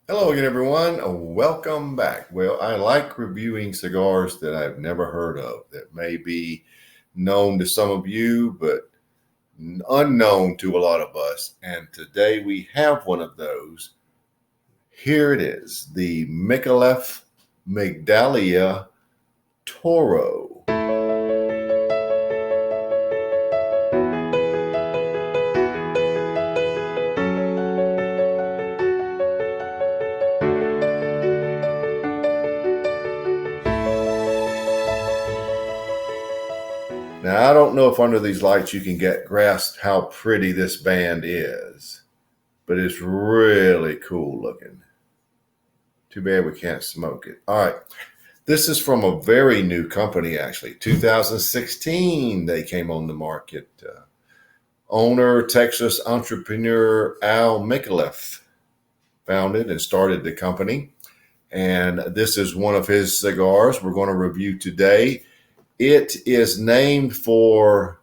Hello again, everyone. Welcome back. Well, I like reviewing cigars that I've never heard of that may be known to some of you, but unknown to a lot of us. And today we have one of those. Here it is, the Micallef Migdalia Toro. Now, I don't know if under these lights you can grasp how pretty this band is, but it's really cool looking. Too bad we can't smoke it. All right. This is from a very new company, actually. 2016, they came on the market. Owner, Texas entrepreneur Al Micallef founded and started the company. And this is one of his cigars we're going to review today. It is named for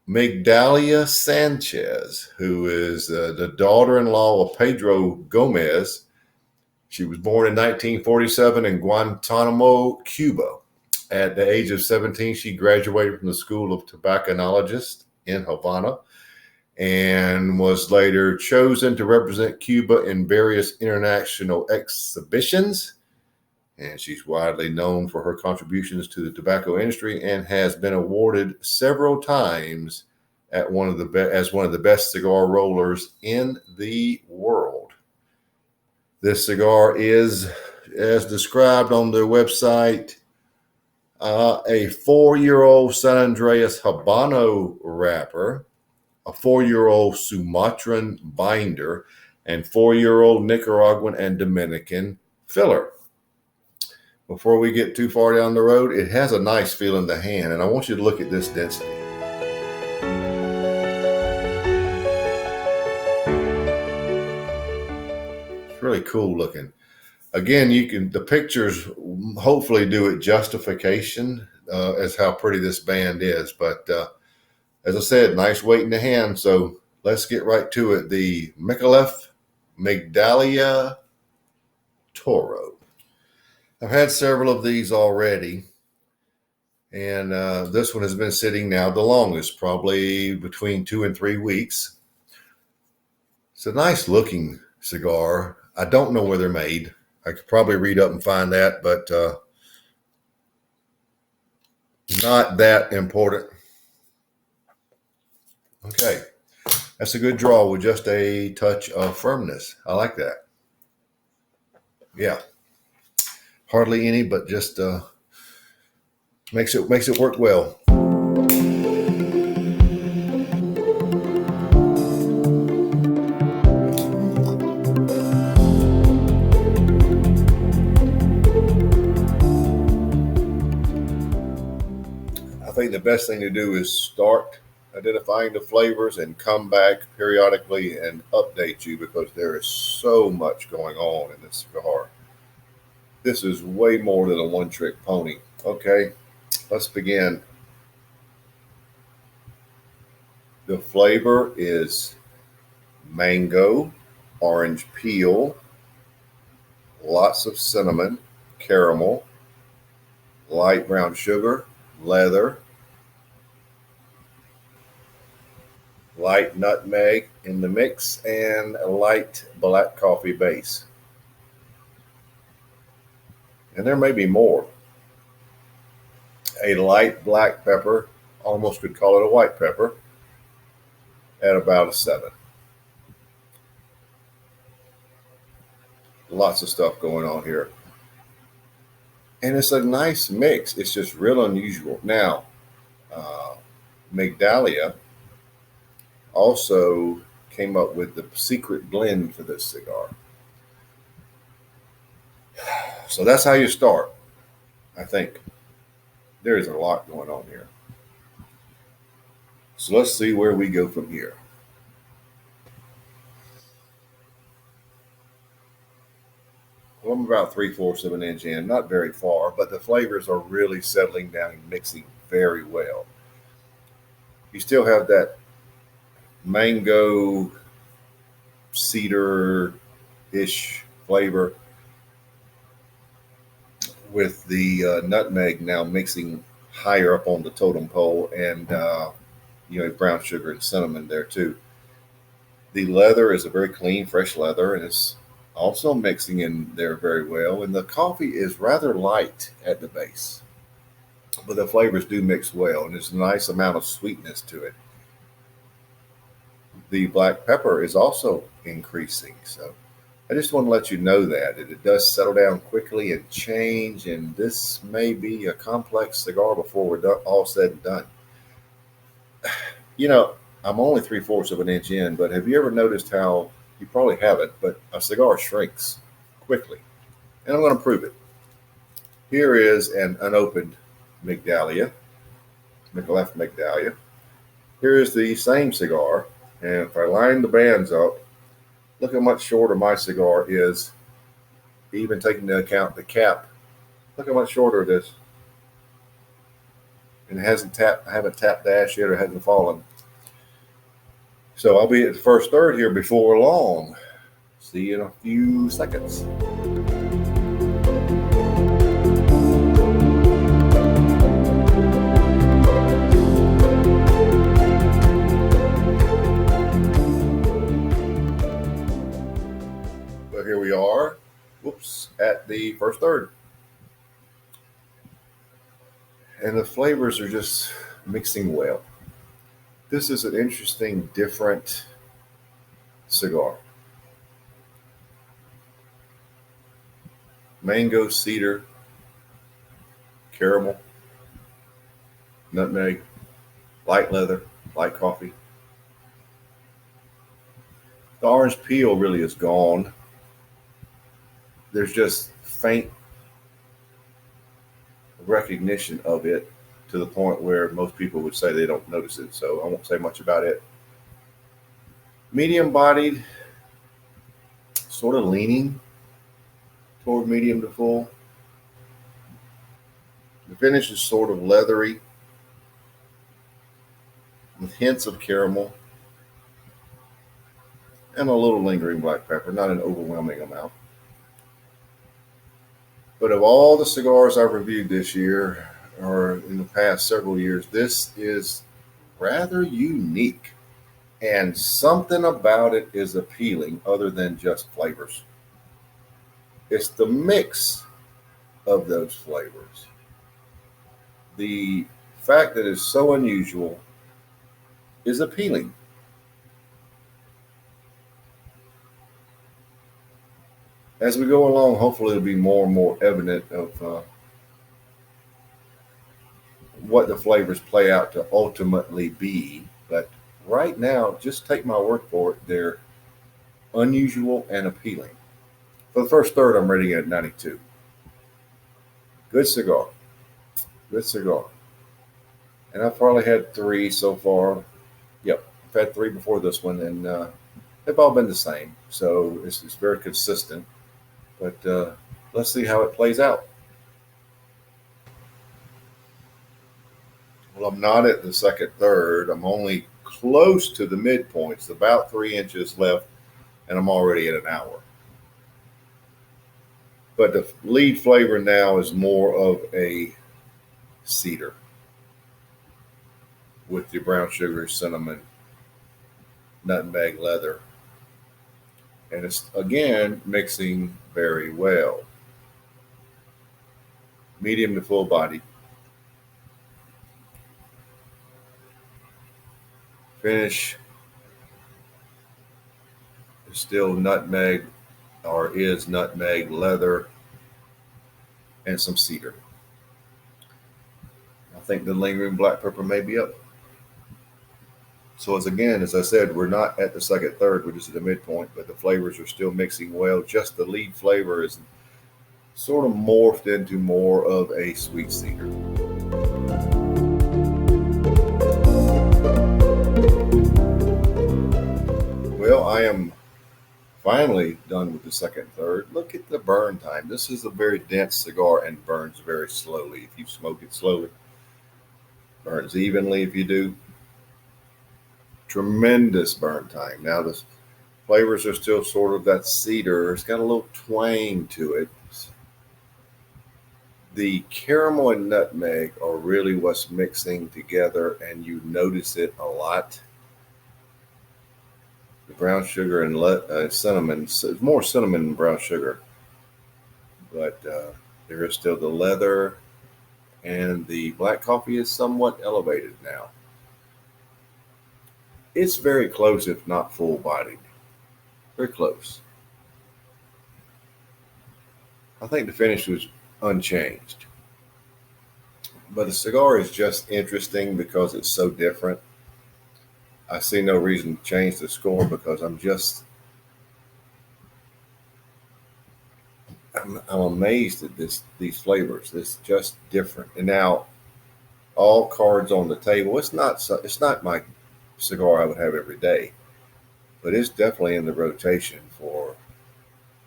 Migdalia Sanchez, who is the daughter-in-law of Pedro Gomez. She was born in 1947 in Guantanamo, Cuba. At the age of 17, she graduated from the School of Tobaccologists in Havana and was later chosen to represent Cuba in various international exhibitions. And she's widely known for her contributions to the tobacco industry and has been awarded several times as one of the best cigar rollers in the world. This cigar is, as described on their website, a 4-year-old San Andreas Habano wrapper, a 4-year-old Sumatran binder, and 4-year-old Nicaraguan and Dominican filler. Before we get too far down the road, it has a nice feel in the hand, and I want you to look at this density. It's really cool looking. Again, the pictures hopefully do it justification as how pretty this band is. But as I said, nice weight in the hand. So let's get right to it. The Micallef Migdalia Toro. I've had several of these already. And this one has been sitting now the longest, probably between 2 and 3 weeks. It's a nice looking cigar. I don't know where they're made. I could probably read up and find that, but not that important. Okay, that's a good draw with just a touch of firmness. I like that. Yeah, hardly any, but just makes it work well. I think the best thing to do is start identifying the flavors and come back periodically and update you because there is so much going on in this cigar. This is way more than a one-trick pony. Okay, let's begin. The flavor is mango, orange peel, lots of cinnamon, caramel, light brown sugar, leather, light nutmeg in the mix, and a light black coffee base. And there may be more. A light black pepper, almost could call it a white pepper, at about a 7. Lots of stuff going on here. And it's a nice mix. It's just real unusual. Now, Migdalia also came up with the secret blend for this cigar. So that's how you start, I think. There is a lot going on here. So let's see where we go from here. Well, I'm about 3/4 of an inch in, not very far, but the flavors are really settling down and mixing very well. You still have that mango cedar ish flavor with the nutmeg now mixing higher up on the totem pole, and brown sugar and cinnamon there too. The leather is a very clean, fresh leather, and it's also mixing in there very well. And the coffee is rather light at the base, but the flavors do mix well, and there's a nice amount of sweetness to it. The black pepper is also increasing, so I just want to let you know that it does settle down quickly and change, and this may be a complex cigar before we're done, all said and done. You know, I'm only 3/4 of an inch in, but have you ever noticed how, you probably haven't, but a cigar shrinks quickly? And I'm going to prove it. Here is an unopened Migdalia, Micallef Migdalia. Here is the same cigar, and if I line the bands up, look how much shorter my cigar is, even taking into account the cap. Look how much shorter it is. And it I haven't tapped the ash yet, or hasn't fallen. So I'll be at the first third here before long. See you in a few seconds. But here we are, at the first third. And the flavors are just mixing well. This is an interesting, different cigar. Mango, cedar, caramel, nutmeg, light leather, light coffee. The orange peel really is gone. There's just faint recognition of it, to the point where most people would say they don't notice it, so I won't say much about it. Medium bodied, sort of leaning toward medium to full. The finish is sort of leathery with hints of caramel and a little lingering black pepper, not an overwhelming amount. But of all the cigars I've reviewed this year, or in the past several years, this is rather unique. And something about it is appealing other than just flavors. It's the mix of those flavors. The fact that it's so unusual is appealing. As we go along, hopefully it'll be more and more evident of what the flavors play out to ultimately be. But right now, just take my word for it, they're unusual and appealing. For the first third, I'm rating it at 92. Good cigar. Good cigar. And I've probably had 3 so far. Yep, I've had 3 before this one, and they've all been the same. So it's very consistent. But let's see how it plays out. Well, I'm not at the second third. I'm only close to the midpoint. It's about 3 inches left, and I'm already at an hour. But the lead flavor now is more of a cedar with your brown sugar, cinnamon, nutmeg, leather. And it's, again, mixing very well. Medium to full body. Finish is still nutmeg, or is nutmeg, leather, and some cedar. I think the lingering black pepper may be up. So as I said, we're not at the second third, we're just at the midpoint, but the flavors are still mixing well. Just the lead flavor is sort of morphed into more of a sweet cedar. Well, I am finally done with the second third. Look at the burn time. This is a very dense cigar and burns very slowly. If you smoke it slowly, burns evenly if you do. Tremendous burn time. Now, this Flavors are still sort of that cedar. It's got a little twang to it. The caramel and nutmeg are really what's mixing together, and you notice it a lot. The brown sugar and cinnamon, so it's more cinnamon than brown sugar, but there is still the leather, and the black coffee is somewhat elevated now. It's very close, if not full bodied. Very close. I think the finish was unchanged. But the cigar is just interesting because it's so different. I see no reason to change the score because I'm amazed at these flavors. It's just different. And now all cards on the table. It's not my cigar I would have every day, but it's definitely in the rotation for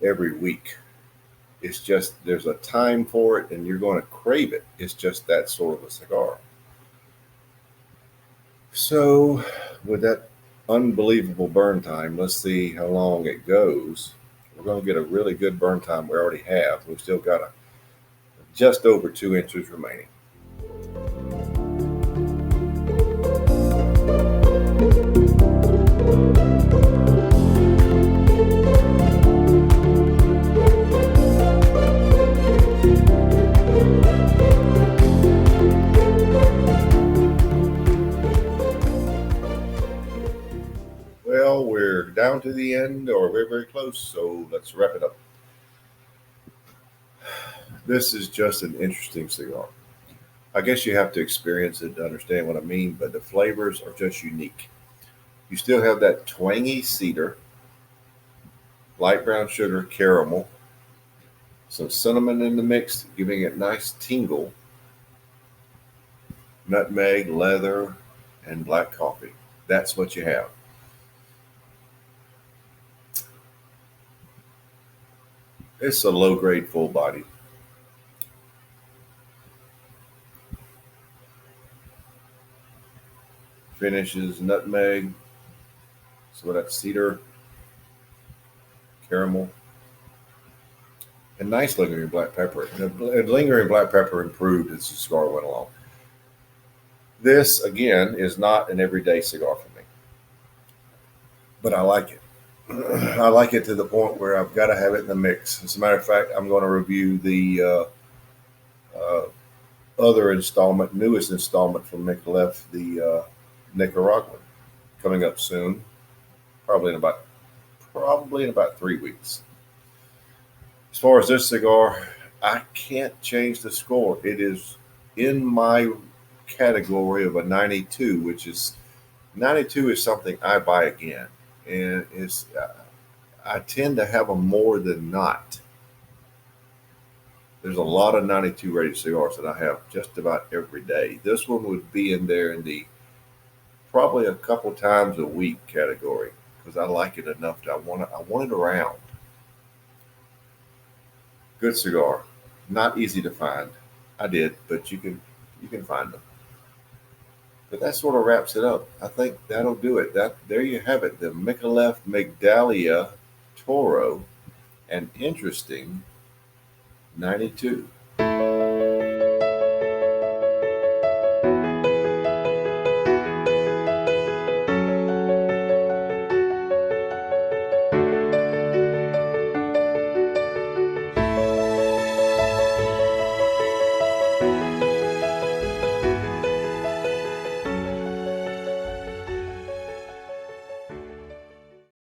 every week. It's just there's a time for it, and you're going to crave it. It's just that sort of a cigar. So, with that unbelievable burn time, let's see how long it goes. We're going to get a really good burn time. We already have. We've still got just over 2 inches remaining. Well, we're down to the end, or we're very close, so let's wrap it up. This is just an interesting cigar. I guess you have to experience it to understand what I mean, but the flavors are just unique. You still have that twangy cedar, light brown sugar, caramel, some cinnamon in the mix, giving it nice tingle, nutmeg, leather, and black coffee. That's what you have. It's a low grade full body. Finishes nutmeg, some of that cedar, caramel, and nice lingering black pepper. The lingering black pepper improved as the cigar went along. This, again, is not an everyday cigar for me, but I like it. I like it to the point where I've got to have it in the mix. As a matter of fact, I'm going to review the uh, other installment, newest installment from Micallef, the Nicaraguan, coming up soon, probably in about 3 weeks. As far as this cigar, I can't change the score. It is in my category of a 92, which is 92 is something I buy again, and it's I tend to have them more than not. There's a lot of 92 rated cigars that I have just about every day. This one would be in there in the probably a couple times a week category because I like it enough that I want it around. Good cigar, not easy to find. I did, but you can find them. But that sort of wraps it up. I think that'll do it. That there you have it. The Micallef Migdalia Toro, an interesting 92.